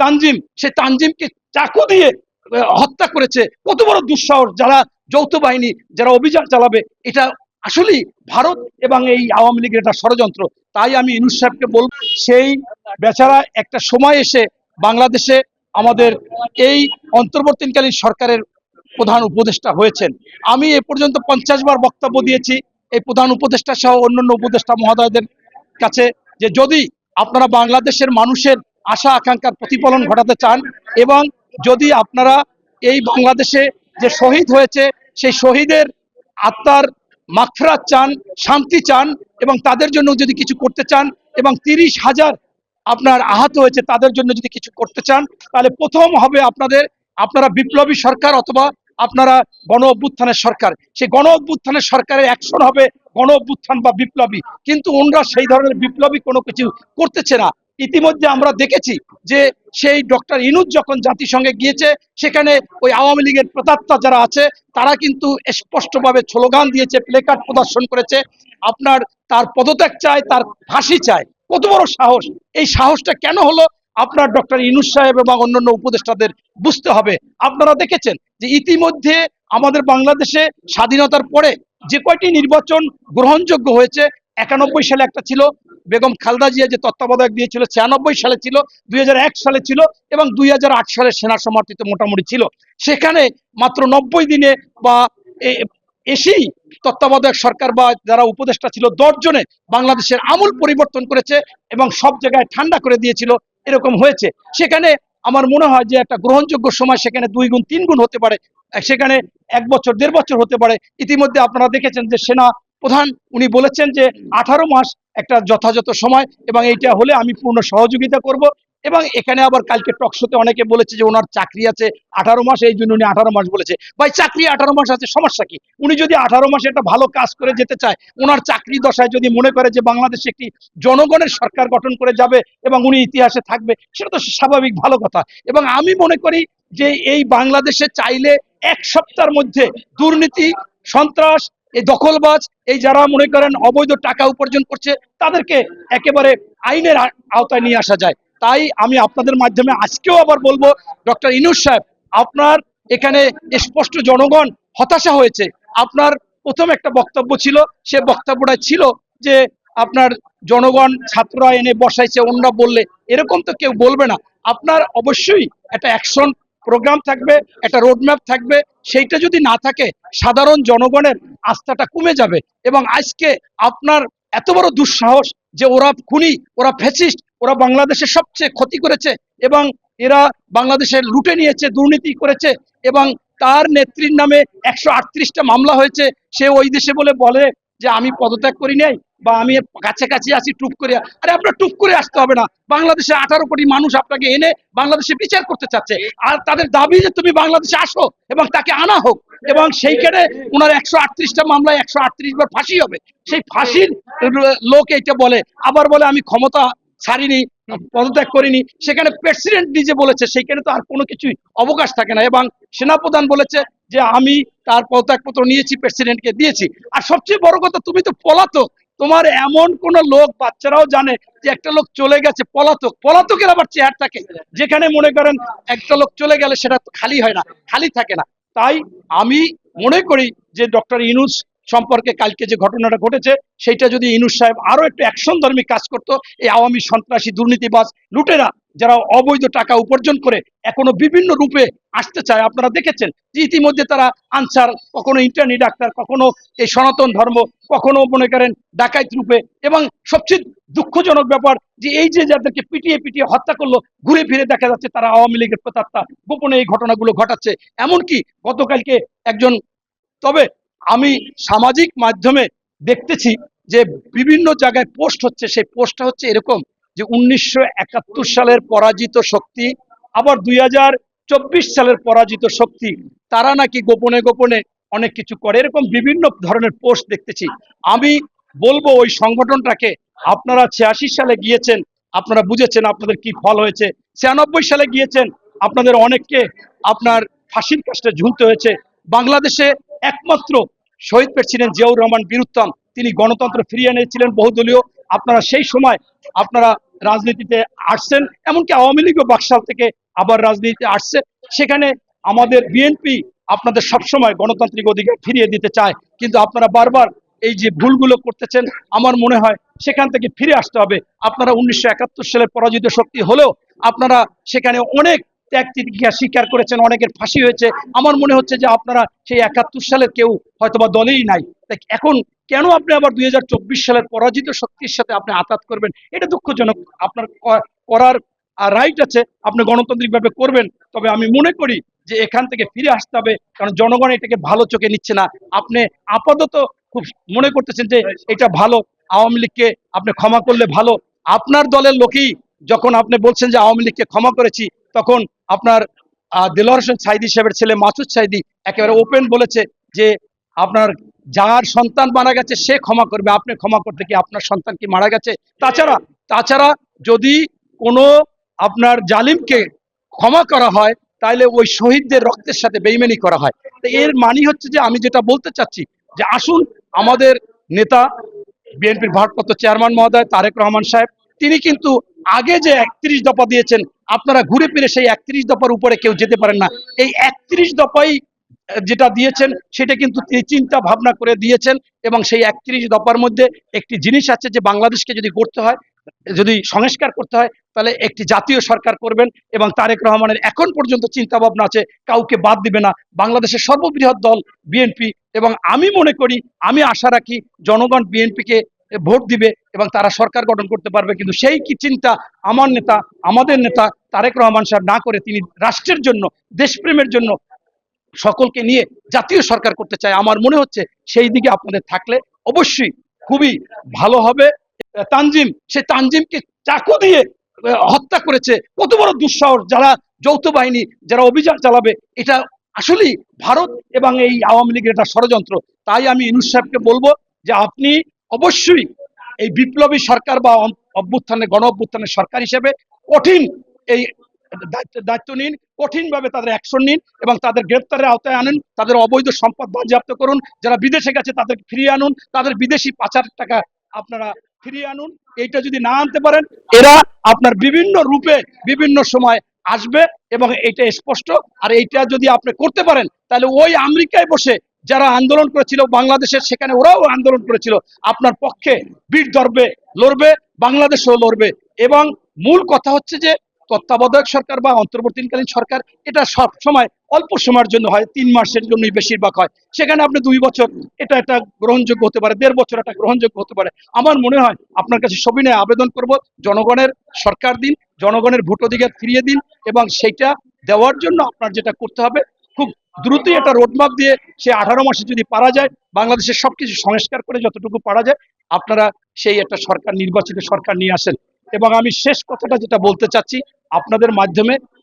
তানজিম, সেই তানজিমকে চাকু দিয়ে হত্যা করেছে। কত বড় দুঃসাহস! যারা যৌথ বাহিনী, যারা অভিযান চালাবে, এটা আসলেই ভারত এবং এই আওয়ামী লীগের একটা ষড়যন্ত্র। তাই আমি ইউনূস সাহেবকে বলব, সেই বেচারা একটা সময় এসে বাংলাদেশে আমাদের এই অন্তর্বর্তীকালীন সরকারের প্রধান উপদেষ্টা হয়েছেন। আমি এ পর্যন্ত 50 বার বক্তব্য দিয়েছি এই প্রধান উপদেষ্টা সহ অন্যান্য উপদেষ্টা মহোদয়দের কাছে, যে যদি আপনারা বাংলাদেশের মানুষের আশা আকাঙ্ক্ষার প্রতিফলন ঘটাতে চান এবং যদি আপনারা এই বাংলাদেশে যে শহীদ হয়েছে সেই শহীদের আত্মার মাগফিরাত চান, শান্তি চান এবং তাদের জন্য যদি কিছু করতে চান এবং 30,000 আপনার আহত হয়েছে তাদের জন্য যদি কিছু করতে চান, তাহলে প্রথম হবে আপনারা বিপ্লবী সরকার অথবা আপনারা গণ অভ্যুত্থানের সরকার। সেই গণ অভ্যুত্থানের সরকারের অ্যাকশন হবে গণ অভ্যুত্থান বা বিপ্লবী, কিন্তু ওনরা সেই ধরনের বিপ্লবী কোনো কিছু করতেছে না। ইতিমধ্যে আমরা দেখেছি যে সেই ডক্টর ইউনূস যখন জাতিসংঘে গিয়েছে, সেখানে ওই আওয়ামী লীগের প্রেতাত্মা যারা আছে তারা কিন্তু স্পষ্টভাবে স্লোগান দিয়েছে, প্লেকার্ড প্রদর্শন করেছে, আপনার তার পদত্যাগ চায়, তার ফাঁসি চায়। কত বড় সাহস! এই সাহসটা কেন হলো আপনার ডক্টর ইউনূস সাহেব এবং অন্যান্য উপদেষ্টাদের বুঝতে হবে। আপনারা দেখেছেন যে ইতিমধ্যে আমাদের বাংলাদেশে স্বাধীনতার পরে যে কয়টি নির্বাচন গ্রহণযোগ্য হয়েছে, 91 সালে একটা ছিল, বেগম খালেদা জিয়া যে তত্ত্বাবধায়ক দিয়েছিল, 96 সালে ছিল, 2001 সালে ছিল এবং 2008 সালে সেনা সমর্থিত মোটামুটি ছিল। সেখানে মাত্র 90 দিনে বা এসেই তত্ত্বাবধায়ক সরকার বা যারা উপদেষ্টা ছিল 10 জনে বাংলাদেশের আমূল পরিবর্তন করেছে এবং সব জায়গায় ঠান্ডা করে দিয়েছিল, এরকম হয়েছে। সেখানে আমার মনে হয় যে একটা গ্রহণযোগ্য সময় সেখানে 2 গুণ 3 গুণ হতে পারে, সেখানে 1 বছর 1.5 বছর হতে পারে। ইতিমধ্যে আপনারা দেখেছেন যে সেনা প্রধান উনি বলেছেন যে 18 মাস একটা যথাযথ সময় এবং এইটা হলে আমি পূর্ণ সহযোগিতা করব। এবং এখানে আবার কালকে টকশোতে অনেকে বলেছে যে ওনার চাকরি আছে 18 মাস, এই জন্য উনি 18 মাস বলেছে। ভাই, চাকরি 18 মাস আছে, সমস্যা কি? উনি যদি 18 মাসে একটা ভালো কাজ করে যেতে চায়, ওনার চাকরি দশায় যদি মনে করে যে বাংলাদেশে একটি জনগণের সরকার গঠন করে যাবে এবং উনি ইতিহাসে থাকবে, সেটা তো স্বাভাবিক, ভালো কথা। এবং আমি মনে করি যে এই বাংলাদেশে চাইলে 1 সপ্তাহের মধ্যে দুর্নীতি, সন্ত্রাস, এই দখলবাজ, এই যারা মনে করেন অবৈধ টাকা উপার্জন করছে, তাদেরকে একেবারে আইনের আওতায় নিয়ে আসা যায়। তাই আমি আপনাদের মাধ্যমে আজকেও আবার বলবো, ডক্টর ইউনূস সাহেব, আপনার এখানে স্পষ্ট জনগণ হতাশা হয়েছে। আপনার প্রথম একটা বক্তব্য ছিল, সে বক্তব্যটা ছিল যে আপনার জনগণ ছাত্ররা এনে বসাইছে, অন্যরা বললে, এরকম তো কেউ বলবে না। আপনার অবশ্যই একটা অ্যাকশন প্রোগ্রাম থাকবে, একটা রোডম্যাপ থাকবে। সেইটা যদি না থাকে, সাধারণ জনগণের আস্থাটা কমে যাবে। এবং আজকে আপনার এত বড় দুঃসাহস যে ওরা খুনি, ওরা ফ্যাসিস্ট, ওরা বাংলাদেশের সবচেয়ে ক্ষতি করেছে এবং এরা বাংলাদেশের লুটে নিয়েছে, দুর্নীতি করেছে এবং তার নেত্রীর নামে 138টা মামলা হয়েছে। সে ওই দেশে বলে যে আমি পদত্যাগ করি নাই বা আমি কাছাকাছি আছি, টুপ করে। আরে আপনার টুপ করে আসতে হবে না, বাংলাদেশে 18 কোটি মানুষ আপনাকে এনে বাংলাদেশে বিচার করতে চাচ্ছে, আর তাদের দাবি যে তুমি বাংলাদেশে আসো এবং তাকে আনা হোক এবং সেইখানে ওনার 138টা মামলায় 138 বার ফাঁসি হবে। সেই ফাঁসির লোক এইটা বলে, আবার বলে আমি ক্ষমতা ছাড়িনি, পদত্যাগ করিনি। সেখানে প্রেসিডেন্ট নিজে বলেছে, সেইখানে তো আর কোনো কিছুই অবকাশ থাকে না। এবং সেনাপ্রধান বলেছে যে আমি তার পদত্যাগপত্র নিয়েছি, প্রেসিডেন্টকে দিয়েছি। আর সবচেয়ে বড় কথা, তুমি তো পলাতক। তোমার এমন কোন লোক, বাচ্চারাও জানে যে একটা লোক চলে গেছে, পলাতকের আবার চেয়ার থাকে, যেখানে মনে করেন একটা লোক চলে গেলে সেটা খালি হয় না, খালি থাকে না। তাই আমি মনে করি যে ডক্টর ইউনূস সম্পর্কে কালকে যে ঘটনাটা ঘটেছে, সেইটা যদি ইউনূস সাহেব আরো একটু অ্যাকশন ধর্মী কাজ করতো, এই আওয়ামী সন্ত্রাসী দুর্নীতিবাজ লুটেরা যারা অবৈধ টাকা উপার্জন করে এখনো বিভিন্ন রূপে আসতে চায়, আপনারা দেখেছেন যে ইতিমধ্যে তারা আনসার, কখনো ইন্টার্নি ডাক্তার, কখনো এই সনাতন ধর্ম, কখনো মনে করেন ডাকাইত রূপে। এবং সবচেয়ে দুঃখজনক ব্যাপার যে এই যে যাদেরকে পিটিয়ে পিটিয়ে হত্যা করলো, ঘুরে ফিরে দেখা যাচ্ছে তারা আওয়ামী লীগের প্রেতাত্মা, গোপনে এই ঘটনাগুলো ঘটাচ্ছে। এমনকি গতকালকে একজন, তবে আমি সামাজিক মাধ্যমে দেখতেছি যে বিভিন্ন জায়গায় পোস্ট হচ্ছে, সেই পোস্টটা হচ্ছে এরকম যে 1971 সালের পরাজিত শক্তি, আবার 2024 সালের পরাজিত শক্তি, তারা নাকি গোপনে গোপনে অনেক কিছু করে, এরকম বিভিন্ন ধরনের পোস্ট দেখতেছি। আমি বলবো ওই সংগঠনটাকে, আপনারা 86 সালে গিয়েছেন, আপনারা বুঝেছেন আপনাদের কি ফল হয়েছে। 96 সালে গিয়েছেন, আপনাদের অনেককে আপনার ফাঁসির কাস্টে ঝুলতে হয়েছে। বাংলাদেশে একমাত্র শহীদ প্রেসিডেন্ট জিয়াউর রহমান বীর উত্তম, তিনি গণতন্ত্র ফিরিয়ে এনেছিলেন বহুদলীয়। আপনারা সেই সময় আপনারা রাজনীতিতে আসছেন, এমনকি আওয়ামী লীগও বাকশাল থেকে আবার রাজনীতিতে আসছে। সেখানে আমাদের বিএনপি আপনাদের সবসময় গণতান্ত্রিক অধিকার ফিরিয়ে দিতে চায়, কিন্তু আপনারা বারবার এই যে ভুলগুলো করতেছেন, আমার মনে হয় সেখান থেকে ফিরে আসতে হবে। আপনারা 1971 সালে পরাজিত শক্তি হলেও আপনারা সেখানে অনেক ত্যাগ তিতিক্ষা স্বীকার করেছেন, অনেকের ফাঁসি হয়েছে। আমার মনে হচ্ছে যে আপনারা সেই 71 সালের কেউ হয়তোবা দলেই নাই। তাই এখন কেন আপনি আবার 2024 সালের পরাজিত শক্তির সাথে আপনি আঘাত করবেন? এটা দুঃখজনক। আপনার করার রাইট আছে, আপনি গণতান্ত্রিকভাবে করবেন। তবে আমি মনে করি যে এখান থেকে ফিরে আসতে হবে, কারণ জনগণ এটাকে ভালো চোখে নিচ্ছে না। আপনি আপাতত খুব মনে করতেছেন যে এটা ভালো, আওয়ামী লীগকে আপনি ক্ষমা করলে ভালো। আপনার দলের লোকই যখন আপনি বলছেন যে আওয়ামী লীগকে ক্ষমা করেছি, তখন আপনার দেলোয়ার হোসেন সাইদী সাহেবের ছেলে মাসুদ সাইদী একেবারে ওপেন বলেছে যে আপনার যার সন্তান মারা গেছে সে ক্ষমা করবে, আপনি ক্ষমা করতে কি আপনার সন্তান কি মারা গেছে? তাছাড়া তাছাড়া যদি কোনো আপনার জালিমকে ক্ষমা করা হয়, তাহলে ওই শহীদদের রক্তের সাথে বেইমানি করা হয়। তো এর মানে হচ্ছে যে আমি যেটা বলতে চাচ্ছি যে আসুন, আমাদের নেতা বিএনপির ভারপ্রাপ্ত চেয়ারম্যান মহোদয় তারেক রহমান সাহেব, তিনি কিন্তু আগে যে 31 দফা দিয়েছেন, আপনারা ঘুরে ফিরে সেই 31 দফার উপরে কেউ যেতে পারেন না। এই 31 দফাই যেটা দিয়েছেন সেটা কিন্তু তিনি চিন্তা ভাবনা করে দিয়েছেন, এবং সেই 31 দফার মধ্যে একটি জিনিস আছে যে বাংলাদেশকে যদি করতে হয়, যদি সংস্কার করতে হয়, তাহলে একটি জাতীয় সরকার করবেন। এবং তারেক রহমানের এখন পর্যন্ত চিন্তা ভাবনা আছে কাউকে বাদ দিবে না। বাংলাদেশের সর্ববৃহৎ দল বিএনপি, এবং আমি মনে করি, আমি আশা রাখি জনগণ বিএনপিকে ভোট দিবে এবং তারা সরকার গঠন করতে পারবে। কিন্তু সেই কি চিন্তা আমার নেতা, আমাদের নেতা তারেক রহমান সাহেব না করে তিনি রাষ্ট্রের জন্য, দেশপ্রেমের জন্য সকলকে নিয়ে জাতীয় সরকার করতে চায়। আমার মনে হচ্ছে সেই দিকে আপনাদের থাকলে অবশ্যই খুবই ভালো হবে। তানজিম, সে তানজিমকে চাকু দিয়ে হত্যা করেছে, কত বড় দুঃসাহস! যারা যৌথ বাহিনী, যারা অভিযান চালাবে, এটা আসলেই ভারত এবং এই আওয়ামী লীগের একটা ষড়যন্ত্র। তাই আমি ইউনূস সাহেবকে বলবো যে আপনি অবশ্যই এই বিপ্লবী সরকার বা অভ্যুত্থানের গণ অভ্যুত্থানের সরকার হিসেবে কঠিন এই দায়িত্ব নিন, কঠিনভাবে তাদের অ্যাকশন নিন এবং তাদের গ্রেপ্তারের আওতায় আনুন, তাদের অবৈধ সম্পদ বাজেয়াপ্ত করুন, যারা বিদেশে গেছে তাদের ফিরিয়ে আনুন, তাদের বিদেশি পাচার টাকা আপনারা ফিরিয়ে আনুন। এইটা যদি না আনতে পারেন, এরা আপনার বিভিন্ন রূপে বিভিন্ন সময় আসবে এবং এটা স্পষ্ট। আর এইটা যদি আপনি করতে পারেন, তাহলে ওই আমেরিকায় বসে যারা আন্দোলন করেছিল বাংলাদেশের, সেখানে ওরাও আন্দোলন করেছিল আপনার পক্ষে, বীর ধরবে, লড়বে, বাংলাদেশও লড়বে। এবং মূল কথা হচ্ছে যে তত্ত্বাবধায়ক সরকার বা অন্তর্বর্তীকালীন সরকার, এটা সব সময় অল্প সময়ের জন্য হয়, 3 মাসের জন্যই বেশিরভাগ হয়। সেখানে আপনি 2 বছর, এটা একটা গ্রহণযোগ্য হতে পারে, 1.5 বছর এটা গ্রহণযোগ্য হতে পারে। আমার মনে হয় আপনার কাছে সবিনয় আবেদন করব, জনগণের সরকার দিন, জনগণের ভোট অধিকার ফিরিয়ে দিন, এবং সেইটা দেওয়ার জন্য আপনার যেটা করতে হবে, খুব দ্রুতই একটা রোডম্যাপ দিয়ে সে 18 মাসে যদি পারা যায়, বাংলাদেশের সবকিছু সংস্কার করে যতটুকু পারা যায়, আপনারা সেই একটা সরকার, নির্বাচিত সরকার নিয়ে আসেন। এবং আমি শেষ কথাটা যেটা বলতে চাচ্ছি আপনাদের মাধ্যমে,